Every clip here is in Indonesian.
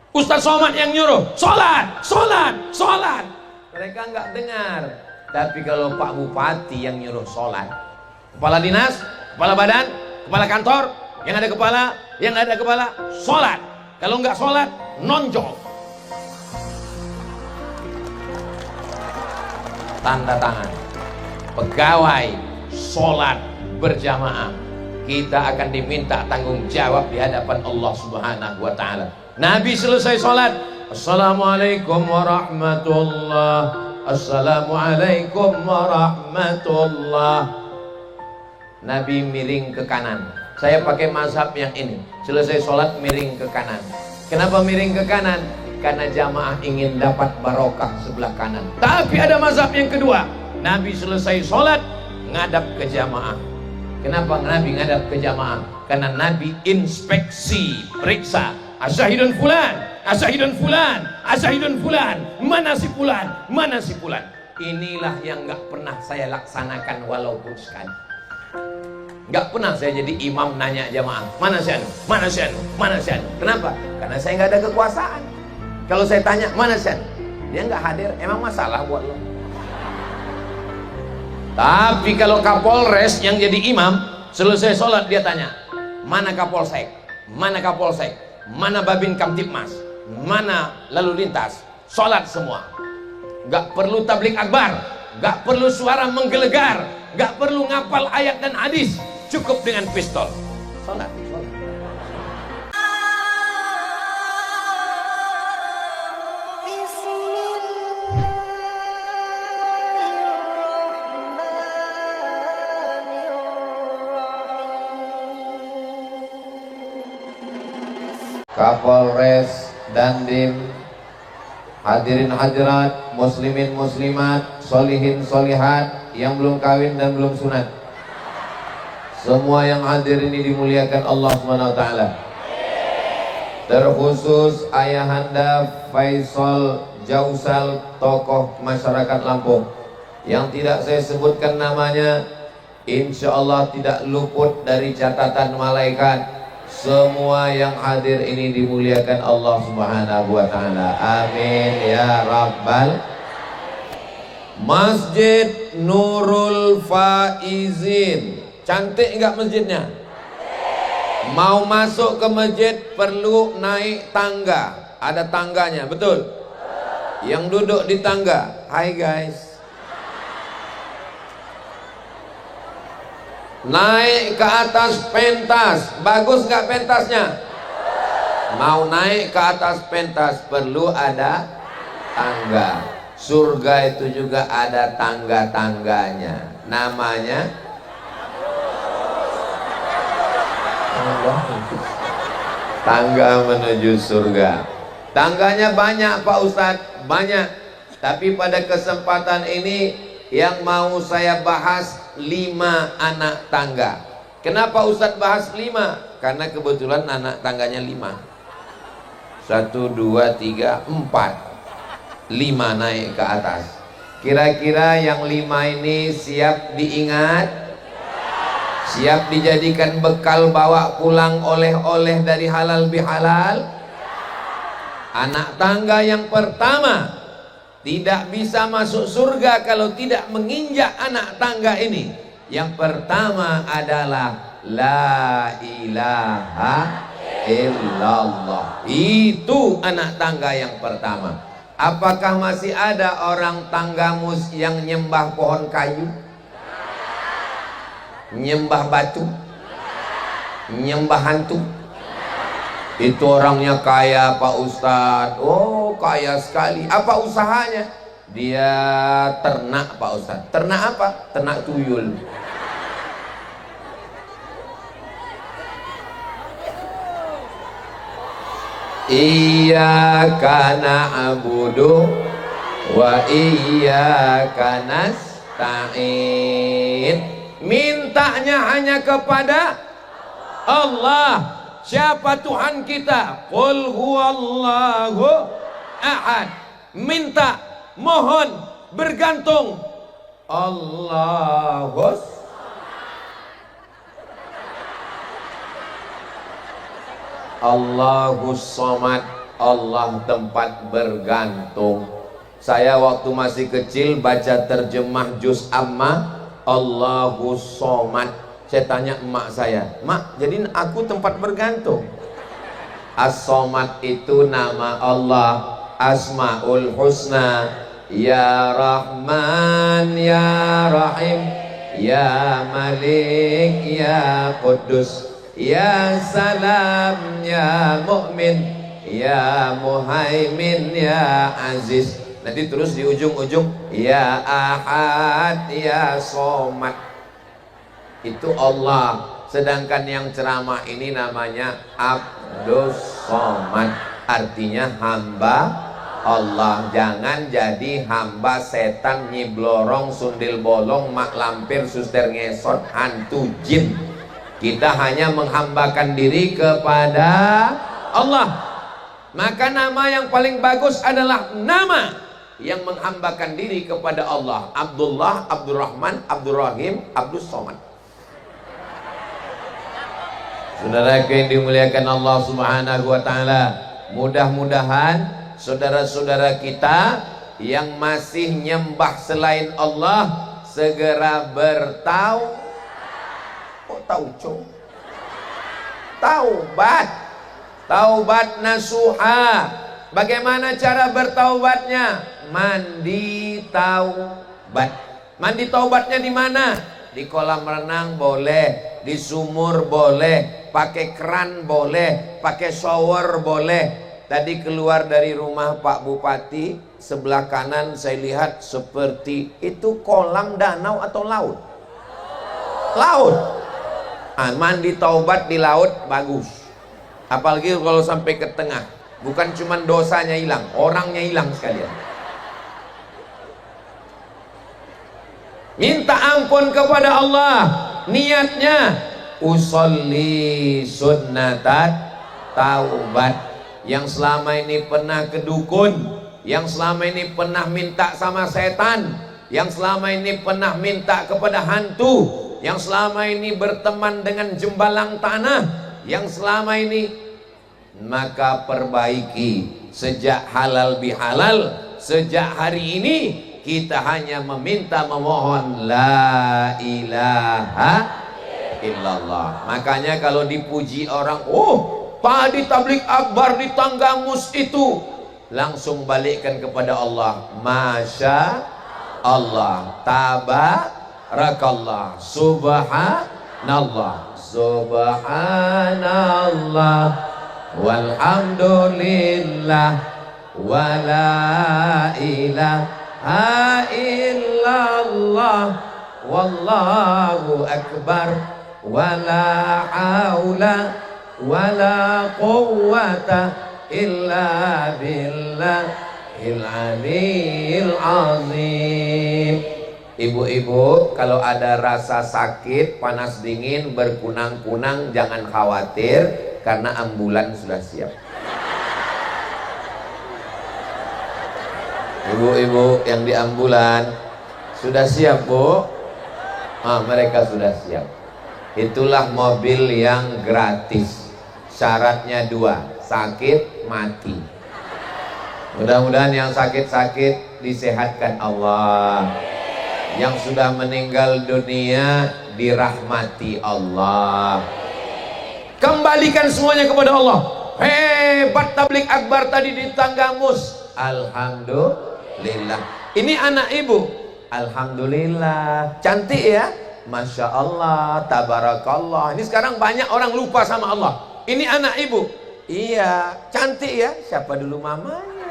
Ustaz Somad yang nyuruh sholat, sholat, sholat. Mereka nggak dengar. Tapi kalau Pak Bupati yang nyuruh sholat, kepala dinas, kepala badan, kepala kantor, yang ada kepala, yang nggak ada kepala, sholat. Kalau nggak sholat, nonjol. Tanda tangan. Pegawai sholat berjamaah, kita akan diminta tanggung jawab di hadapan Allah Subhanahu wa Ta'ala. Nabi selesai sholat, assalamualaikum warahmatullah, assalamualaikum warahmatullah. Nabi miring ke kanan. Saya pakai mazhab yang ini. Selesai sholat miring ke kanan. Kenapa miring ke kanan? Karena jamaah ingin dapat barokah sebelah kanan. Tapi ada mazhab yang kedua. Nabi selesai sholat ngadap ke jamaah. Kenapa Nabi ngadap ke jamaah? Karena Nabi inspeksi, periksa. Asyahidun fulan, asyahidun fulan, asyahidun fulan. Mana si fulan, mana si fulan. Inilah yang gak pernah saya laksanakan walaupun sekali. Gak pernah saya jadi imam nanya jamaah, mana si anu, mana si anu, mana si anu. Kenapa? Karena saya gak ada kekuasaan. Kalau saya tanya, mana si anu, dia gak hadir, emang masalah buat lo. Tapi kalau Kapolres yang jadi imam, selesai sholat dia tanya, mana Kapolsek, mana Kapolsek, mana Babin Kamtipmas, mana lalu lintas, sholat semua. Gak perlu tablik akbar, gak perlu suara menggelegar, gak perlu ngapal ayat dan hadis, cukup dengan pistol. Sholat, sholat. Kapolres, Dandim, hadirin hadirat, muslimin muslimat, solihin solihat, yang belum kawin dan belum sunat. Semua yang hadir ini dimuliakan Allah SWT. Terkhusus Ayahanda Faisal Jausal, tokoh masyarakat Lampung, yang tidak saya sebutkan namanya, insya Allah tidak luput dari catatan malaikat. Semua yang hadir ini dimuliakan Allah Subhanahu wa Ta'ala. Amin ya Rabbal. Masjid Nurul Faizin, cantik enggak masjidnya? Mau masuk ke masjid perlu naik tangga. Ada tangganya, betul? Yang duduk di tangga, hai guys, naik ke atas pentas. Bagus nggak pentasnya? Mau naik ke atas pentas perlu ada tangga. Surga itu juga ada tangga-tangganya. Namanya tangga menuju surga. Tangganya banyak Pak Ustadz, banyak. Tapi pada kesempatan ini yang mau saya bahas 5 anak tangga. Kenapa Ustadz bahas 5? Karena kebetulan anak tangganya 5. 1, 2, 3, 4. 5 naik ke atas. Kira-kira yang 5 ini siap diingat? Siap dijadikan bekal bawa pulang oleh-oleh dari halal bihalal? Anak tangga yang pertama tidak bisa masuk surga kalau tidak menginjak anak tangga ini. Yang pertama adalah la ilaha illallah. Itu anak tangga yang pertama. Apakah masih ada orang tanggamus yang nyembah pohon kayu, nyembah batu, nyembah hantu? Itu orangnya kaya Pak Ustadz. Oh, kaya sekali. Apa usahanya? Dia ternak Pak Ustadz. Ternak apa? Ternak tuyul. Iyyaka na'budu wa iyyaka nasta'in. Mintanya hanya kepada Allah. Siapa Tuhan kita? Qul huwallahu ahad. Minta, mohon, bergantung Allahus Allahus Somad, Allah tempat bergantung. Saya waktu masih kecil baca terjemah juz amma, Allahu somad. Saya tanya emak saya, "Mak, jadi aku tempat bergantung?" As-somad itu nama Allah, Asmaul Husna. Ya Rahman, Ya Rahim, Ya Malik, Ya Quddus, Ya Salam, Ya Mu'min, Ya Muhaimin, Ya Aziz. Nanti terus di ujung-ujung Ya Ahad, Ya Somad. Itu Allah. Sedangkan yang ceramah ini namanya Abdus Somad, artinya hamba Allah. Jangan jadi hamba setan, nyiblorong, sundil bolong, mak lampir, suster ngesot, hantu jin. Kita hanya menghambakan diri kepada Allah. Maka nama yang paling bagus adalah nama yang menghambakan diri kepada Allah. Abdullah, Abdurrahman, Abdurrahim, Abdus Somad. Saudara yang dimuliakan Allah Subhanahu wa taala, mudah-mudahan saudara-saudara kita yang masih nyembah selain Allah segera taubat nasuha. Bagaimana cara bertaubatnya? Mandi taubat. Mandi taubatnya di mana? Di kolam renang boleh, di sumur boleh, pakai keran boleh, pakai shower boleh. Tadi keluar dari rumah Pak Bupati, sebelah kanan saya lihat seperti itu kolam, danau atau laut? Laut. Mandi taubat di laut bagus. Apalagi kalau sampai ke tengah, bukan cuma dosanya hilang, orangnya hilang sekalian. Minta ampun kepada Allah. Niatnya usolli sunnatat taubat. Yang selama ini pernah ke dukun, yang selama ini pernah minta sama setan, yang selama ini pernah minta kepada hantu, yang selama ini berteman dengan jembalang tanah, yang selama ini, maka perbaiki. Sejak halal bihalal, sejak hari ini kita hanya meminta, memohon la ilaha illallah. Makanya kalau dipuji orang, "Oh, tadi tablik akbar di Tanggamus itu," langsung balikkan kepada Allah, Masya Allah, tabarakallah, subhanallah, subhanallah, walhamdulillah, wala ilaha illallah, wallahu akbar, wala haula wala quwwata illa billahil aliyil azim. Ibu-ibu, kalau ada rasa sakit, panas dingin, berkunang-kunang, jangan khawatir karena ambulan sudah siap. Ibu-ibu yang di ambulan sudah siap, Bu? Mereka sudah siap. Itulah mobil yang gratis. Syaratnya 2, sakit mati. Mudah-mudahan yang sakit-sakit disehatkan Allah, yang sudah meninggal dunia dirahmati Allah. Kembalikan semuanya kepada Allah. Hebat tablik akbar tadi di Tanggamus, alhamdulillah. Ini anak ibu, alhamdulillah. Cantik ya, Masya Allah, tabarakallah. Ini sekarang banyak orang lupa sama Allah. Ini anak ibu, iya, cantik ya. Siapa dulu mamanya?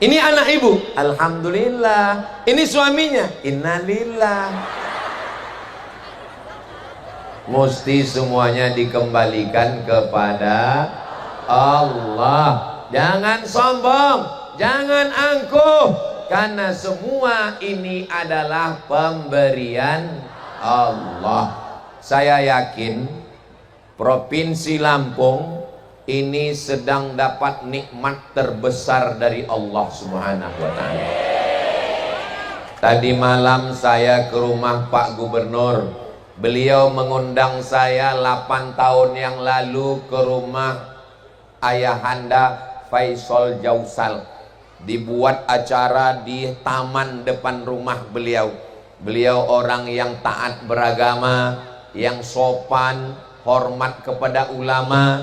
Ini anak ibu, alhamdulillah. Ini suaminya, innalillah. Mesti semuanya dikembalikan kepada Allah. Jangan sombong, jangan angkuh, karena semua ini adalah pemberian Allah. Saya yakin Provinsi Lampung ini sedang dapat nikmat terbesar dari Allah Subhanahu wa ta'ala. Tadi malam saya ke rumah Pak Gubernur. Beliau mengundang saya 8 tahun yang lalu ke rumah ayahanda Faisal Jausal. Dibuat acara di taman depan rumah beliau. Beliau orang yang taat beragama, yang sopan, hormat kepada ulama.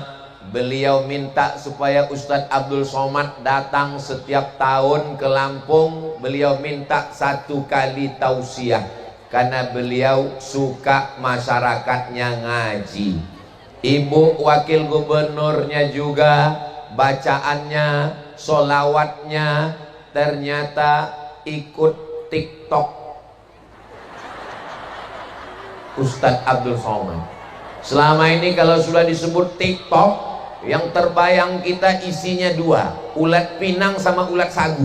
Beliau minta supaya Ustadz Abdul Somad datang setiap tahun ke Lampung. Beliau minta 1 kali tausiah karena beliau suka masyarakatnya ngaji. Ibu wakil gubernurnya juga bacaannya, solawatnya ternyata ikut TikTok Ustadz Abdul Somad. Selama ini kalau sudah disebut TikTok, yang terbayang kita isinya 2, ulat pinang sama ulat sagu.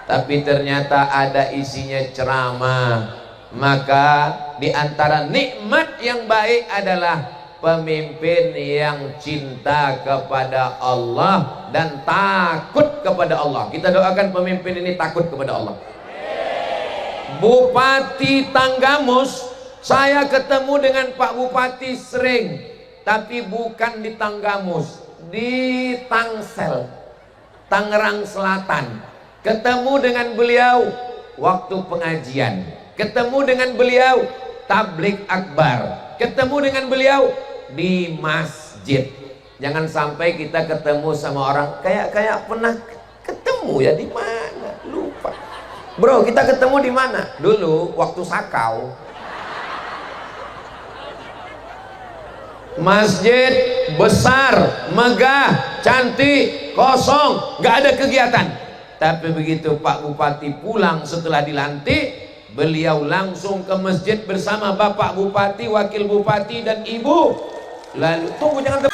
Tapi ternyata ada isinya ceramah. Maka di antara nikmat yang baik adalah pemimpin yang cinta kepada Allah dan takut kepada Allah. Kita doakan pemimpin ini takut kepada Allah. Bupati Tanggamus, saya ketemu dengan Pak Bupati sering, tapi bukan di Tanggamus, di Tangsel, Tangerang Selatan. Ketemu dengan beliau waktu pengajian, ketemu dengan beliau tablik akbar, ketemu dengan beliau di masjid. Jangan sampai kita ketemu sama orang kayak pernah ketemu ya, di mana lupa. Bro, kita ketemu di mana? Dulu waktu Sakau. Masjid besar, megah, cantik, kosong, nggak ada kegiatan. Tapi begitu Pak Bupati pulang setelah dilantik, beliau langsung ke masjid bersama Bapak Bupati, Wakil Bupati dan Ibu. Lalu tunggu, jangan